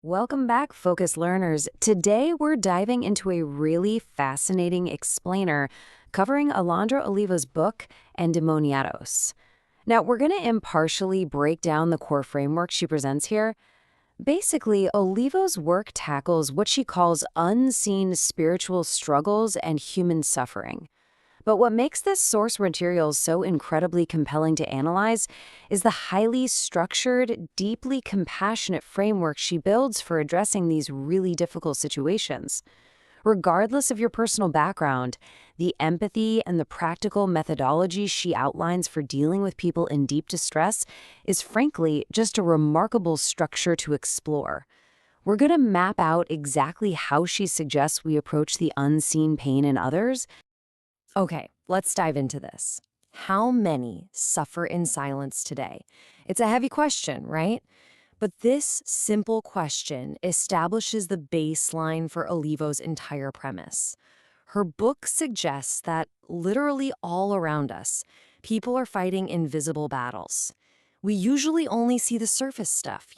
Welcome back, Focus Learners. Today, we're diving into a really fascinating explainer covering Alondra Olivo's book, Endemoniados. Now, we're going to impartially break down the core framework she presents here. Basically, Olivo's work tackles what she calls unseen spiritual struggles and human suffering. But what makes this source material so incredibly compelling to analyze is the highly structured, deeply compassionate framework she builds for addressing these really difficult situations. Regardless of your personal background, the empathy and the practical methodology she outlines for dealing with people in deep distress is frankly just a remarkable structure to explore. We're going to map out exactly how she suggests we approach the unseen pain in others. Okay, let's dive into this. How many suffer in silence today? It's a heavy question, right? But this simple question establishes the baseline for Olivo's entire premise. Her book suggests that literally all around us, people are fighting invisible battles. We usually only see the surface stuff,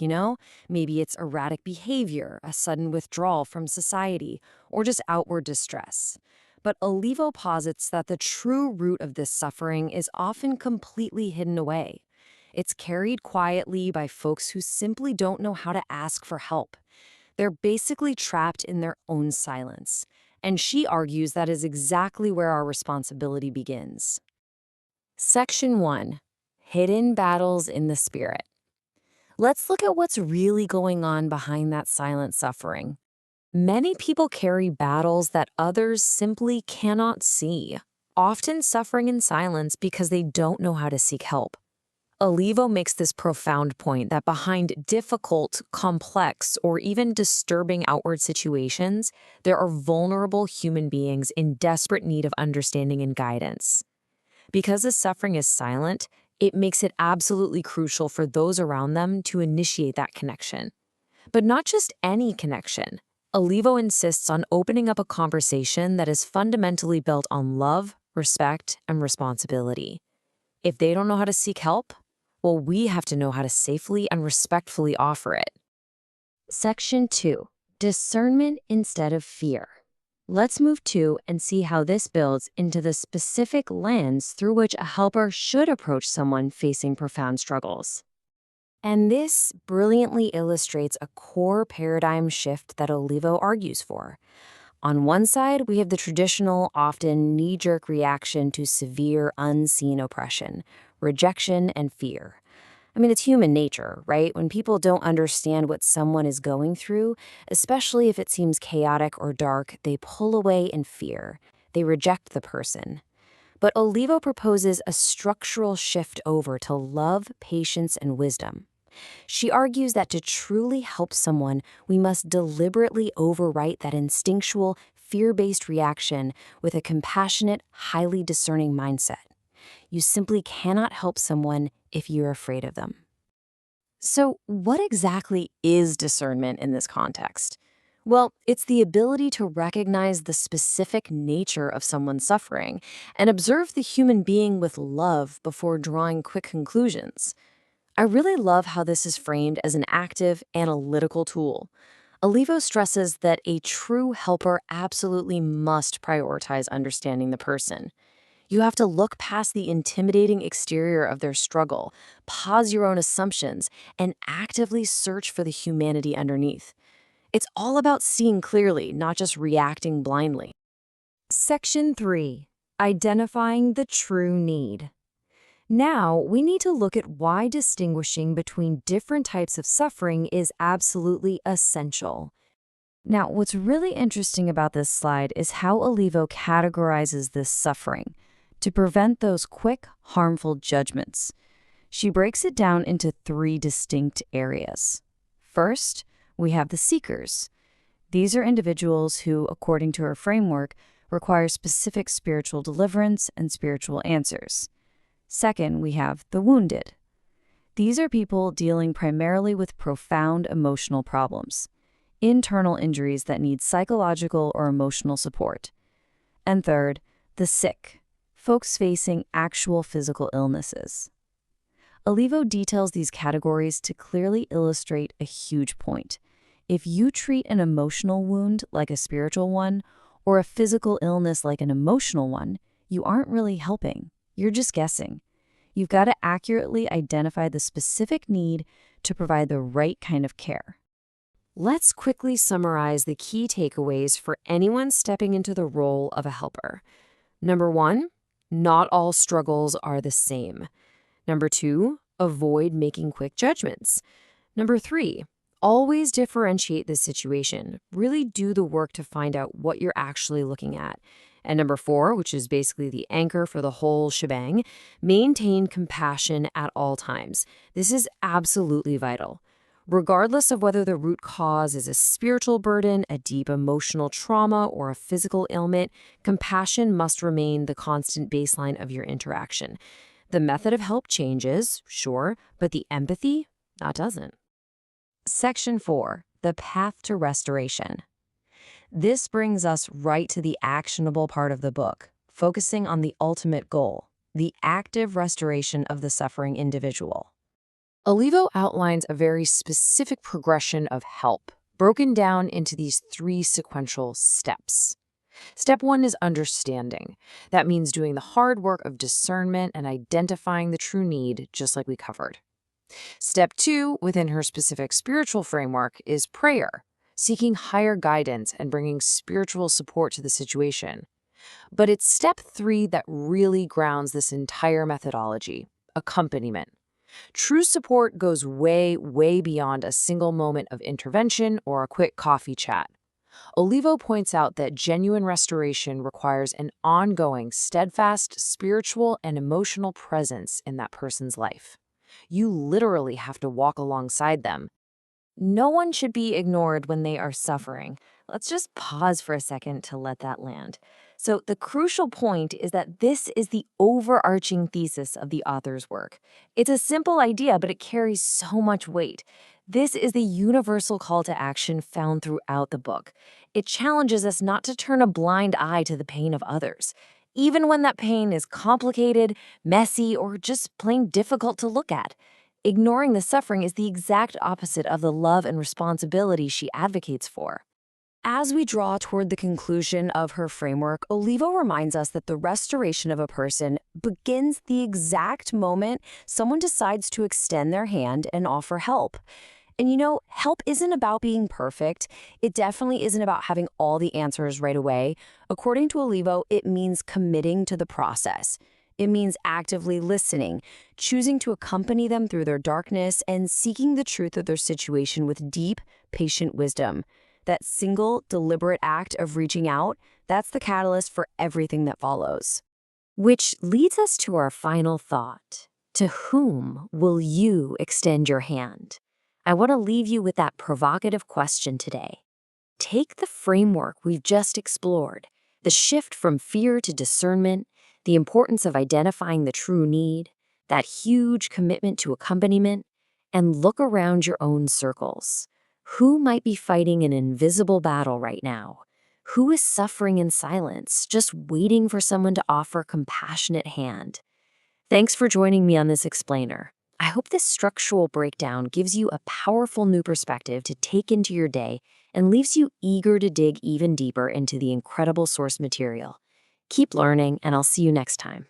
Maybe it's erratic behavior, a sudden withdrawal from society, or just outward distress. But Olivo posits that the true root of this suffering is often completely hidden away. It's carried quietly by folks who simply don't know how to ask for help. They're basically trapped in their own silence. And she argues that is exactly where our responsibility begins. Section 1. Hidden Battles in the Spirit. Let's look at what's really going on behind that silent suffering. Many people carry battles that others simply cannot see, often suffering in silence because they don't know how to seek help. Olivo makes this profound point that behind difficult, complex, or even disturbing outward situations, there are vulnerable human beings in desperate need of understanding and guidance. Because the suffering is silent, it makes it absolutely crucial for those around them to initiate that connection. But not just any connection. Olivo insists on opening up a conversation that is fundamentally built on love, respect, and responsibility. If they don't know how to seek help, well, we have to know how to safely and respectfully offer it. Section 2. Discernment instead of fear. Let's move to and see how this builds into the specific lens through which a helper should approach someone facing profound struggles. And this brilliantly illustrates a core paradigm shift that Olivo argues for. On one side, we have the traditional, often knee-jerk reaction to severe, unseen oppression, rejection, and fear. It's human nature, right? When people don't understand what someone is going through, especially if it seems chaotic or dark, they pull away in fear. They reject the person. But Olivo proposes a structural shift over to love, patience, and wisdom. She argues that to truly help someone, we must deliberately overwrite that instinctual, fear-based reaction with a compassionate, highly discerning mindset. You simply cannot help someone if you're afraid of them. So, what exactly is discernment in this context? Well, it's the ability to recognize the specific nature of someone's suffering and observe the human being with love before drawing quick conclusions. I really love how this is framed as an active, analytical tool. Olivo stresses that a true helper absolutely must prioritize understanding the person. You have to look past the intimidating exterior of their struggle, pause your own assumptions, and actively search for the humanity underneath. It's all about seeing clearly, not just reacting blindly. Section 3. Identifying the true need. Now, we need to look at why distinguishing between different types of suffering is absolutely essential. Now, what's really interesting about this slide is how Olivo categorizes this suffering to prevent those quick, harmful judgments. She breaks it down into 3 distinct areas. First, we have the seekers. These are individuals who, according to her framework, require specific spiritual deliverance and spiritual answers. Second, we have the wounded. These are people dealing primarily with profound emotional problems, internal injuries that need psychological or emotional support. And third, the sick, folks facing actual physical illnesses. Olivo details these categories to clearly illustrate a huge point. If you treat an emotional wound like a spiritual one, or a physical illness like an emotional one, you aren't really helping. You're just guessing. You've got to accurately identify the specific need to provide the right kind of care. Let's quickly summarize the key takeaways for anyone stepping into the role of a helper. Number 1, not all struggles are the same. Number 2, avoid making quick judgments. Number 3, always differentiate the situation. Really do the work to find out what you're actually looking at. And number 4, which is basically the anchor for the whole shebang, maintain compassion at all times. This is absolutely vital. Regardless of whether the root cause is a spiritual burden, a deep emotional trauma, or a physical ailment, compassion must remain the constant baseline of your interaction. The method of help changes, sure, but the empathy, that doesn't. Section 4, the path to restoration. This brings us right to the actionable part of the book, focusing on the ultimate goal, the active restoration of the suffering individual. Olivo outlines a very specific progression of help, broken down into these 3 sequential steps. Step 1 is understanding. That means doing the hard work of discernment and identifying the true need, just like we covered. Step 2, within her specific spiritual framework, is prayer, seeking higher guidance and bringing spiritual support to the situation. But it's step 3 that really grounds this entire methodology, accompaniment. True support goes way, way beyond a single moment of intervention or a quick coffee chat. Olivo points out that genuine restoration requires an ongoing, steadfast spiritual and emotional presence in that person's life. You literally have to walk alongside them. No one should be ignored when they are suffering. Let's just pause for a second to let that land. So the crucial point is that this is the overarching thesis of the author's work. It's a simple idea, but it carries so much weight. This is the universal call to action found throughout the book. It challenges us not to turn a blind eye to the pain of others, even when that pain is complicated, messy, or just plain difficult to look at. Ignoring the suffering is the exact opposite of the love and responsibility she advocates for. As we draw toward the conclusion of her framework, Olivo reminds us that the restoration of a person begins the exact moment someone decides to extend their hand and offer help. And help isn't about being perfect. It definitely isn't about having all the answers right away. According to Olivo, it means committing to the process. It means actively listening, choosing to accompany them through their darkness, and seeking the truth of their situation with deep, patient wisdom. That single, deliberate act of reaching out, that's the catalyst for everything that follows. Which leads us to our final thought. To whom will you extend your hand? I want to leave you with that provocative question today. Take the framework we've just explored, the shift from fear to discernment, the importance of identifying the true need, that huge commitment to accompaniment, and look around your own circles. Who might be fighting an invisible battle right now? Who is suffering in silence, just waiting for someone to offer a compassionate hand? Thanks for joining me on this explainer. I hope this structural breakdown gives you a powerful new perspective to take into your day and leaves you eager to dig even deeper into the incredible source material. Keep learning, and I'll see you next time.